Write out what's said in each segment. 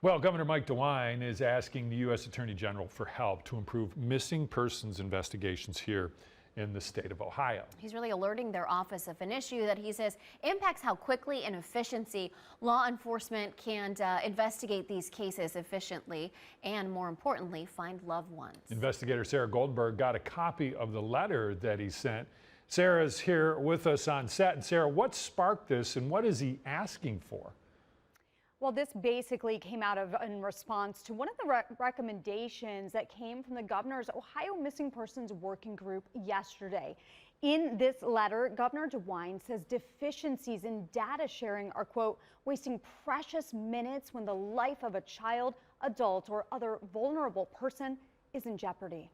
Well, Governor Mike DeWine is asking the U.S. Attorney General for help to improve missing persons investigations here in the state of Ohio. He's really alerting their office of an issue that he says impacts how quickly and efficiency law enforcement can investigate these cases efficiently and, more importantly, find loved ones. Investigator Sarah Goldberg got a copy of the letter that he sent. Sarah's here with us on set. And Sarah, what sparked this and what is he asking for? Well, this basically came out of in response to one of the recommendations that came from the governor's Ohio Missing Persons Working Group yesterday. In this letter, Governor DeWine says deficiencies in data sharing are, quote, wasting precious minutes when the life of a child, adult, or other vulnerable person is in jeopardy.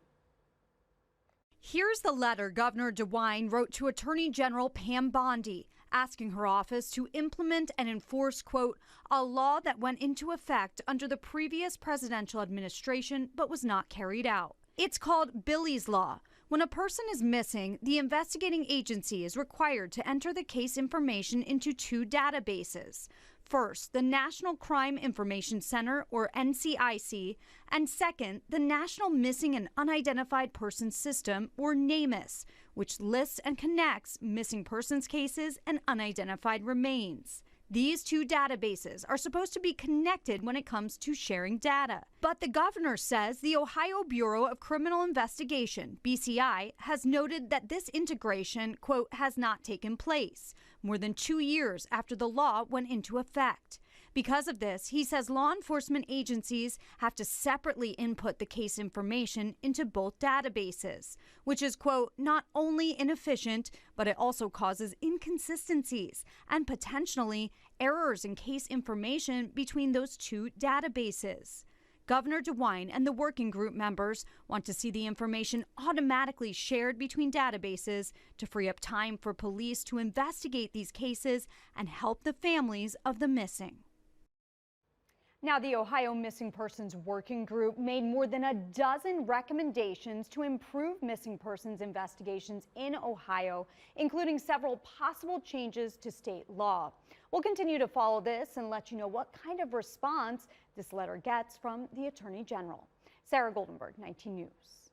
Here's the letter Governor DeWine wrote to Attorney General Pam Bondi, asking her office to implement and enforce, quote, a law that went into effect under the previous presidential administration but was not carried out. It's called Billy's Law. When a person is missing, the investigating agency is required to enter the case information into two databases. First, the National Crime Information Center, or NCIC, and second, the National Missing and Unidentified Persons System, or NamUs, which lists and connects missing persons cases and unidentified remains. These two databases are supposed to be connected when it comes to sharing data. But the governor says the Ohio Bureau of Criminal Investigation, BCI, has noted that this integration, quote, has not taken place, more than 2 years after the law went into effect. Because of this, he says law enforcement agencies have to separately input the case information into both databases, which is, quote, not only inefficient, but it also causes inconsistencies and potentially errors in case information between those two databases. Governor DeWine and the working group members want to see the information automatically shared between databases to free up time for police to investigate these cases and help the families of the missing. Now, the Ohio Missing Persons Working Group made more than a dozen recommendations to improve missing persons investigations in Ohio, including several possible changes to state law. We'll continue to follow this and let you know what kind of response this letter gets from the Attorney General. Sarah Goldenberg, 19 News.